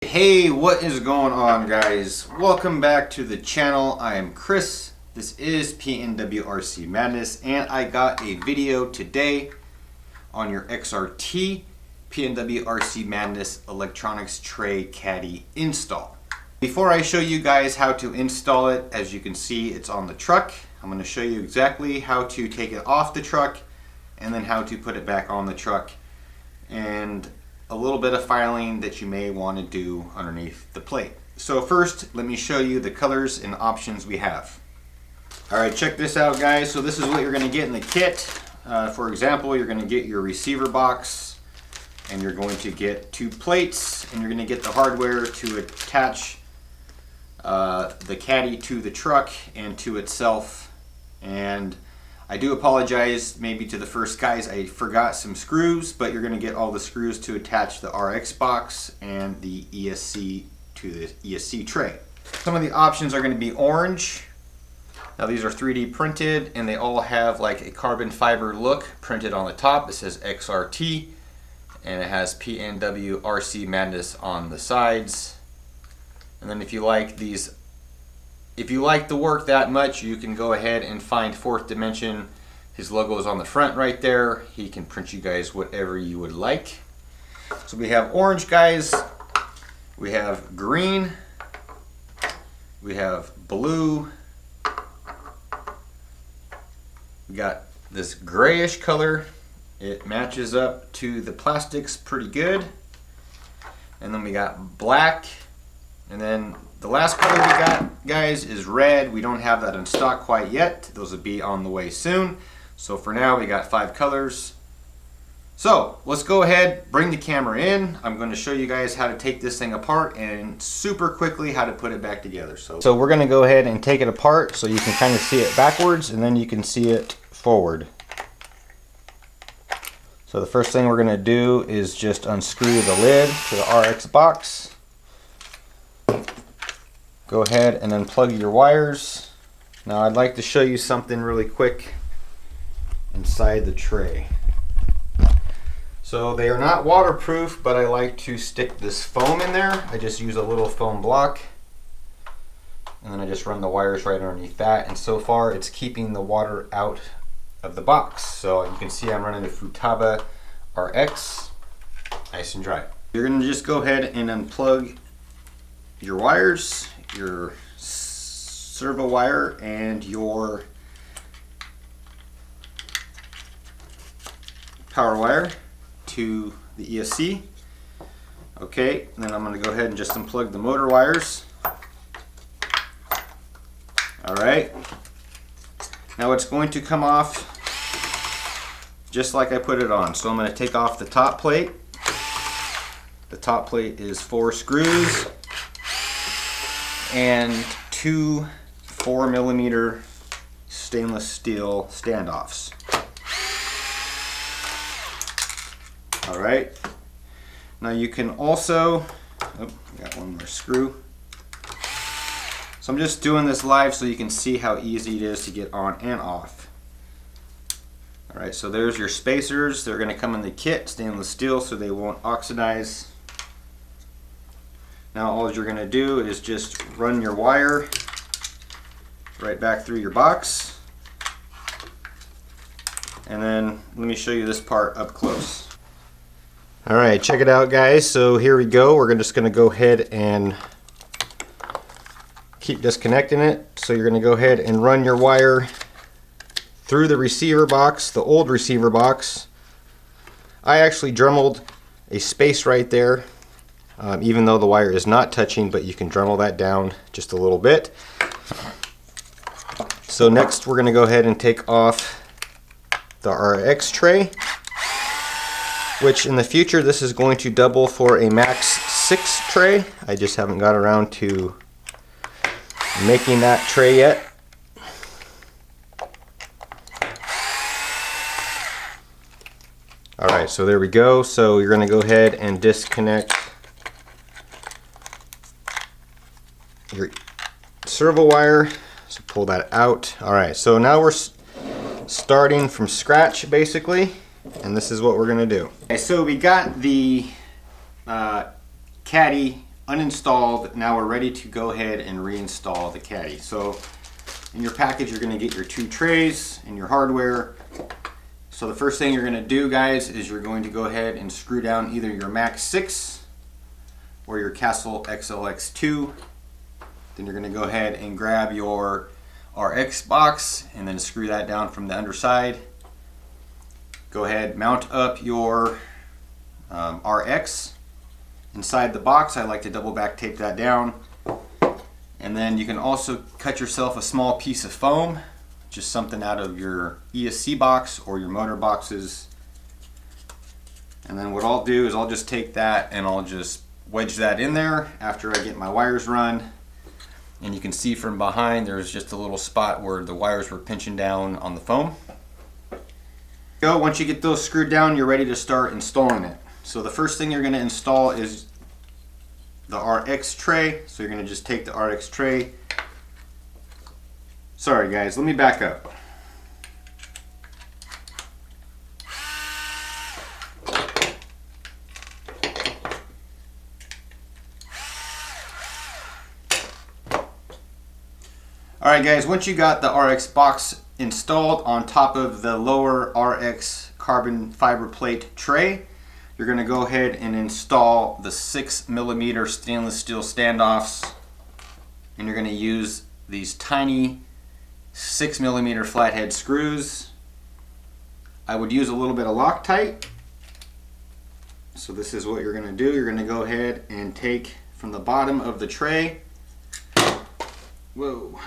Hey, what is going on, guys? Welcome back to the channel. I am Chris. This is PnwRcMadness, and I got a video today on your XRT PnwRcMadness electronics tray caddy install. Before I show you guys how to install it, as you can see, it's on the truck. I'm going to show you exactly how to take it off the truck and then how to put it back on the truck, and a little bit of filing that you may want to do underneath the plate. So first, let me show you the colors and options we have. Alright, check this out, guys. So this is what you're going to get in the kit. For example, you're going to get your receiver box, and you're going to get 2 plates, and you're going to get the hardware to attach the caddy to the truck and to itself. And I do apologize maybe to the first guys, I forgot some screws, but you're going to get all the screws to attach the RX box and the ESC to the ESC tray. Some of the options are going to be orange. Now these are 3D printed, and they all have like a carbon fiber look printed on the top. It says XRT, and it has PnwRcMadness on the sides. And then if you like these, if you like the work that much, you can go ahead and find Fourth Dimension. His logo is on the front right there. He can print you guys whatever you would like. So we have orange, guys. We have green. We have blue. We got this grayish color. It matches up to the plastics pretty good. And then we got black. And then the last color we got, guys, is red. We don't have that in stock quite yet. Those will be on the way soon. So for now, we got 5 colors. So let's go ahead, bring the camera in. I'm going to show you guys how to take this thing apart and super quickly how to put it back together. So we're going to go ahead and take it apart so you can kind of see it backwards, and then you can see it forward. So the first thing we're going to do is just unscrew the lid to the RX box. Go ahead and unplug your wires. Now I'd like to show you something really quick inside the tray. So they are not waterproof, but I like to stick this foam in there. I just use a little foam block, and then I just run the wires right underneath that, and so far it's keeping the water out of the box. So you can see I'm running the Futaba RX nice and dry. You're going to just go ahead and unplug your wires, your servo wire, and your power wire to the ESC. Okay, and then I'm going to go ahead and just unplug the motor wires. Alright, now it's going to come off just like I put it on. So I'm going to take off the top plate. The top plate is 4 screws and 2 4mm stainless steel standoffs. Alright, now you can also, got one more screw. So I'm just doing this live so you can see how easy it is to get on and off. Alright, so there's your spacers. They're going to come in the kit, stainless steel, so they won't oxidize. Now all you're going to do is just run your wire right back through your box. And then let me show you this part up close. Alright, check it out, guys. So here we go. We're just going to go ahead and keep disconnecting it. So you're going to go ahead and run your wire through the receiver box, the old receiver box. I actually dremeled a space right there. Even though the wire is not touching, but you can dremel that down just a little bit. So next we're going to go ahead and take off the RX tray, which in the future this is going to double for a Max 6 tray. I just haven't got around to making that tray yet. Alright, so there we go. So you're going to go ahead and disconnect your servo wire, so pull that out. Alright, so now we're starting from scratch basically, and this is what we're going to do. Okay, so we got the Caddy uninstalled. Now we're ready to go ahead and reinstall the Caddy. So in your package, you're going to get your 2 trays and your hardware. So the first thing you're going to do, guys, is you're going to go ahead and screw down either your Max 6 or your TRAXXAS XLX2. Then you're going to go ahead and grab your RX box and then screw that down from the underside. Go ahead, mount up your RX inside the box. I like to double back tape that down. And then you can also cut yourself a small piece of foam, just something out of your ESC box or your motor boxes. And then what I'll do is I'll just take that and I'll just wedge that in there after I get my wires run. And you can see from behind there's just a little spot where the wires were pinching down on the foam. Once you get those screwed down, you're ready to start installing it. So the first thing you're going to install is the RX tray. So you're going to just take the RX tray. Sorry guys, let me back up. Alright guys, once you got the RX box installed on top of the lower RX carbon fiber plate tray, you're going to go ahead and install the 6mm stainless steel standoffs, and you're going to use these tiny 6mm flathead screws. I would use a little bit of Loctite. So this is what you're going to do. You're going to go ahead and take from the bottom of the tray. Whoa.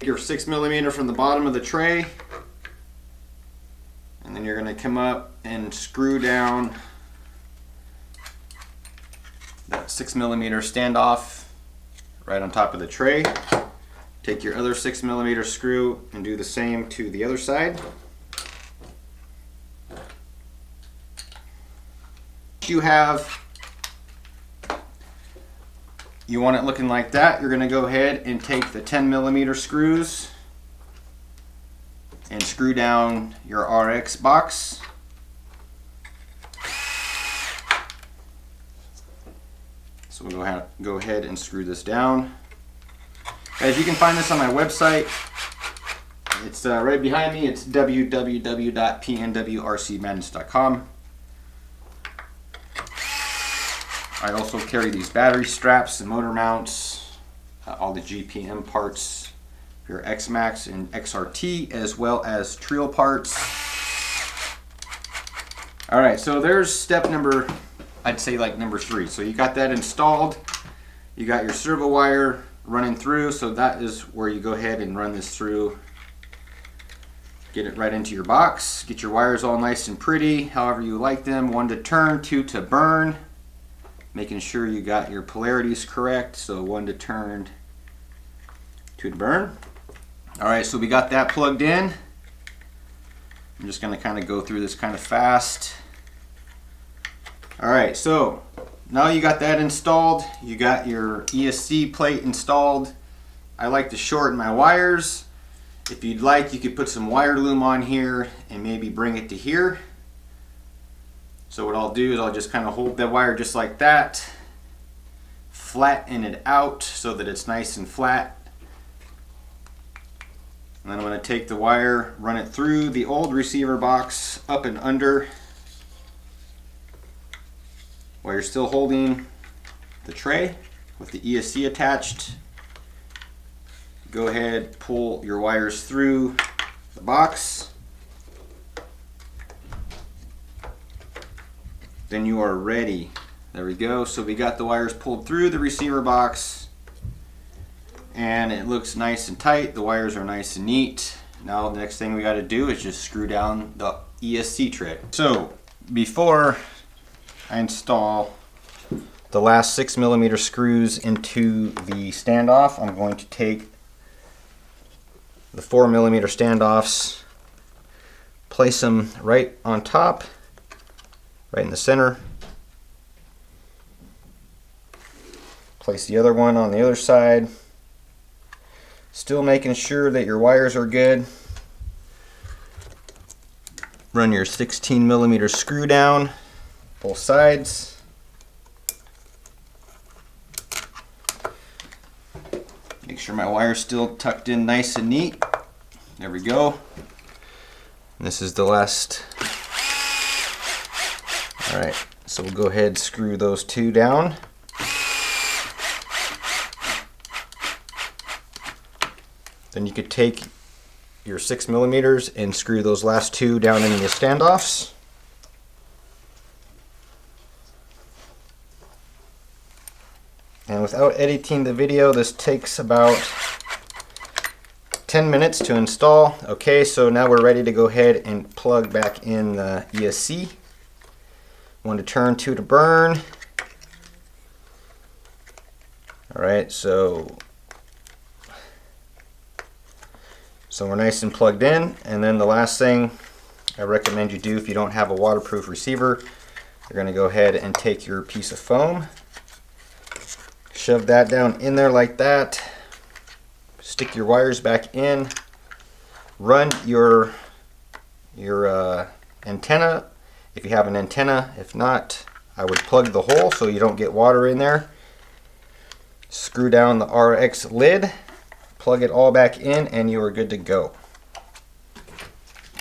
Your 6mm from the bottom of the tray, and then you're going to come up and screw down that 6mm standoff right on top of the tray. Take your other 6mm screw and do the same to the other side. You want it looking like that. You're going to go ahead and take the 10mm screws and screw down your RX box. So we'll go ahead and screw this down. Guys, you can find this on my website. It's right behind me. It's www.PnwRcMadness.com. I also carry these battery straps and motor mounts, all the GPM parts for your X-Max and XRT, as well as Trio parts. Alright, so there's step number, I'd say like number 3. So you got that installed, you got your servo wire running through, so that is where you go ahead and run this through. Get it right into your box, get your wires all nice and pretty, however you like them. 1 to turn, 2 to burn. Making sure you got your polarities correct, so 1 to turn, 2 to burn. Alright, so we got that plugged in. I'm just going to kind of go through this kind of fast. Alright, so now you got that installed, you got your ESC plate installed. I like to shorten my wires. If you'd like, you could put some wire loom on here and maybe bring it to here. So what I'll do is I'll just kind of hold the wire just like that, flatten it out so that it's nice and flat. And then I'm going to take the wire, run it through the old receiver box, up and under, while you're still holding the tray with the ESC attached. Go ahead, pull your wires through the box. Then you are ready. There we go. So we got the wires pulled through the receiver box and it looks nice and tight. The wires are nice and neat. Now the next thing we got to do is just screw down the ESC tray. So before I install the last 6mm screws into the standoff, I'm going to take the 4mm standoffs, place them right on top, right in the center. Place the other one on the other side. Still making sure that your wires are good. Run your 16mm screw down both sides. Make sure my wire's still tucked in nice and neat. There we go. And this is the last. Alright, so we'll go ahead and screw those two down. Then you could take your 6mm and screw those last two down into the standoffs. And without editing the video, this takes about 10 minutes to install. Okay, so now we're ready to go ahead and plug back in the ESC. 1 to turn, 2 to burn. Alright, so we're nice and plugged in. And then the last thing I recommend you do if you don't have a waterproof receiver, you're going to go ahead and take your piece of foam, shove that down in there like that, stick your wires back in, run your antenna if you have an antenna. If not, I would plug the hole so you don't get water in there. Screw down the RX lid, plug it all back in, and you are good to go.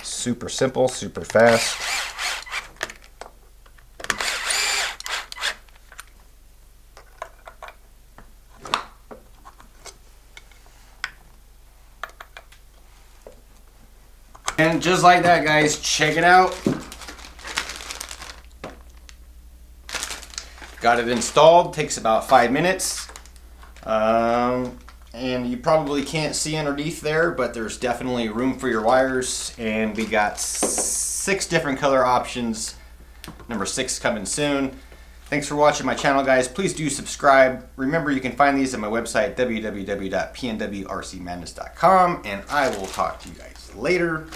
Super simple, super fast. And just like that, guys, check it out. Got it installed, takes about 5 minutes. And you probably can't see underneath there, but there's definitely room for your wires. And we got 6 different color options. Number 6 coming soon. Thanks for watching my channel, guys. Please do subscribe. Remember, you can find these at my website, www.PnwRcMadness.com. And I will talk to you guys later.